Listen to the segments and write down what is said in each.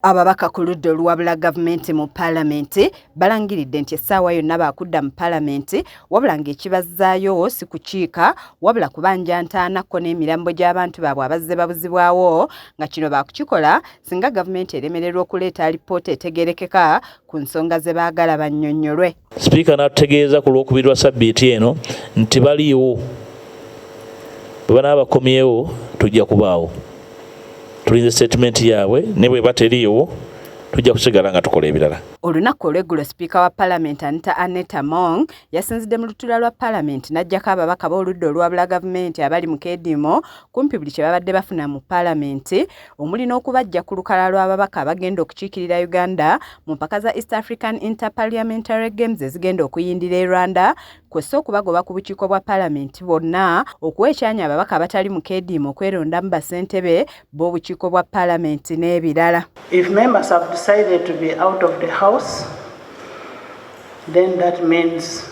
Ababaka ku ludda oluwabula gavumenti mu paalamenti balangiridde nti essaawa yonna baakudda mu paalamenti wabula ng'ekibazzaayo si kukiika wabula kubanja ntaanako n'emirambo gy'abantu baabwe abazze babuzibwawo nga kino baakukikola singa gavumenti eremererwa okuleeta alipoota etegerekeka ku nsonga ze baagala bannyonnyolwe. Sipiika n'atutegeeza ku lwokubiri lwa sabbiiti eno nti baliiwo bwe banaaba bakomyewo tujja kubaawo. Tulinze statement yaabwe ne bwe bateriiwo tujja kusigala nga tukola ebirala. Olunaku olw'eggulo sipiika wa paalamenti Anita Among yasinzidde mu lutuula lwa paalamenti n'aggyako ababaka b'oludda olwabula gavumenti abali mu keedimo kumpi buli kye babadde bafuna mu paalamenti omuli n'okubajja ku lukalala lw'ababaka abagenda okukiikirira Uganda mu mpaka za East African Interparliamentary Games ezigenda okuyindira e Rwanda kw'ossa okubagoba ku bukiiko bwa paalamenti bonna okuwa ekyanya ababaka abatali mu keedimo okwerondamu bassentebe b'obukiiko bwa paalamenti n'ebirala. If members have decided to be out of the house, then that means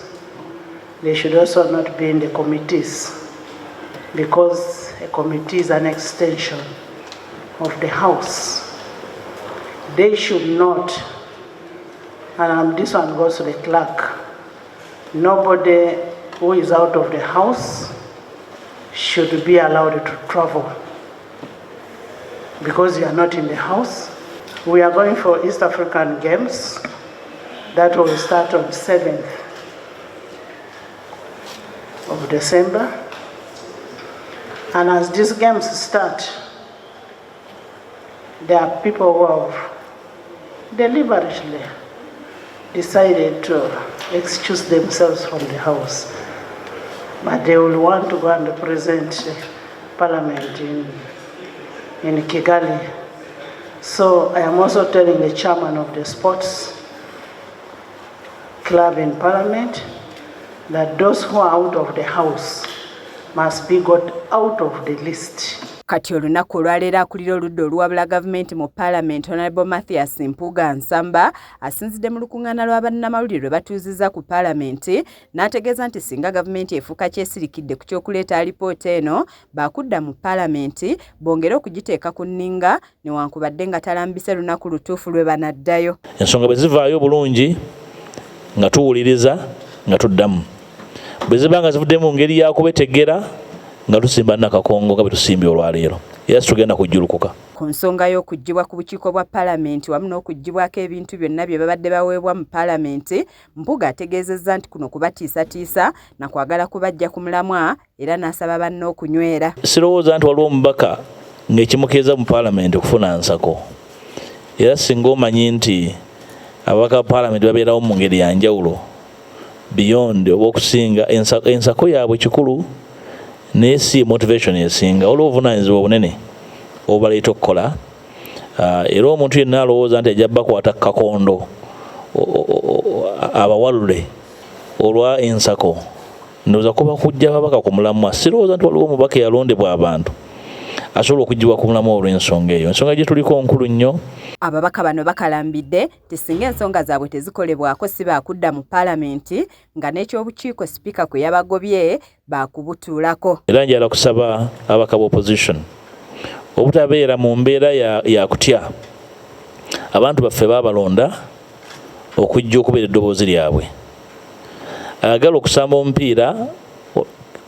they should also not be in the committees, because a committee is an extension of the house. They should not, and this one goes to the clerk, nobody who is out of the house should be allowed to travel because you are not in the house. We are going for East African Games that will start on 7th of December. And as these games start, there are people who have deliberately decided to excuse themselves from the house. But they will want to go and present Parliament in Kigali. So I am also telling the chairman of the sports club in Parliament that those who are out of the house must be got out of the list. Kati olunaku olwaleero akulira oludda oluwabula gavumenti mu paalamenti Honorable Mathias Mpuuga Nsamba asinzidde mu lukuŋŋaana lwa bannamawulire lwe batuuzizza ku paalamenti n'ategeeza nti singa gavumenti efuuka kyesirikidde ku ky'okuleeta alipoota eno baakudda mu paalamenti bongere okugiteeka ku nninga newankubadde nga talambise lunaku lutuufu lwe banaddayo. Ensonga bwe zivaayo bulungi nga tuwuliriza nga tuddamu, bwe ziba nga zivudde mu ngeri yakubetegera nga tusimba nakakongo nga bwe tusimbye olwaleero era tugenda kujjulukuka. Ku nsonga y'okuggyibwa ku bukiiko bwa paalamenti wamu n'okuggyibwako ebintu byonna bye babadde baweebwa mu paalamenti, Mpuuga ategeezezza nti kuno kubatiisatiisa na kwagala kubajja ku mulamwa era n'asaba banne okunywera. Sirowooza nti waliwo omubaka ng'ekimukeeza mu paalamenti okufuna nsako, era singa omanyi nti ababaka ba paalamenti babeerawo mu ngeri ya njawulo beyond oba okusinga ensako yaabwe kikulu naye si motivation esinga olwo obuvunaanyizibwa obunene obaleeta okukola. Era omuntu yenna alowooza nti ajja bakwata kakondo abawalule olwa ensako ndowooza kuba kujja babaka ku mulamwa. Sirowooza nti waliwo omubaka eyalondebwa abantu asobola okuggyibwa ku mulamwa olw'ensonga eyo. Ensonga gye tuliko nkulu nnyo. Ababaka bano bakalambidde ti singa ensonga zaabwe tezikolebwako si baakudda mu paalamenti nga n'ekyobukiiko sipiika kwe yabagobye baakubutuulako. Era njala kusaba ababaka b'opposition obutabeera mu mbeera ya kutya abantu baffe baabalonda okujja okubeera eddoboozi lyabwe. Ayagala okusamba omupiira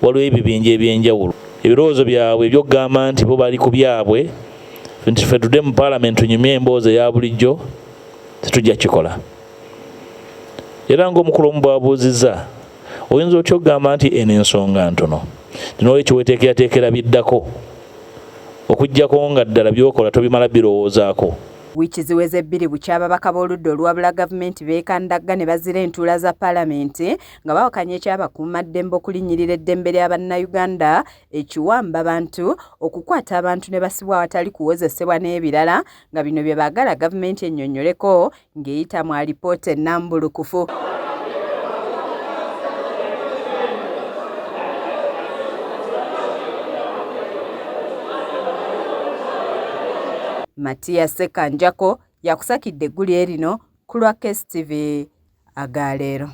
waliwo ebibinja ebyenjawulo ebirowoozo byabwe ebyokugamba nti bo bali ku byabwe nti ffe tudde mu paalamenti tunyumye emboozi eya bulijjo tetujja kikola. Era ng'omukulu omu bw'abuuzizza oyinza otya okugamba nti eno ensonga ntono tinolwekyo weeteekerateekera biddako okuggyako nga ddala by'okola tobimala birowoozaako. Wiiki ziweze bbiri bukya ababaka b'oludda oluwabula gavumenti beekandagga ne bazira entuula za paalamenti nga bawakanya ekyabakuumaddembe okulinnyirira eddembe lya bannayuganda ekiwamba bantu okukwata abantu ne basibwa awatali kuwozesebwa n'ebirala nga bino bye baagala gavumenti ennyonnyoleko ng'eyita mu alipoota ennambulukufu. Mathias Kanjako yakusakidde eggulu erino ku lwa KSTV agaleero.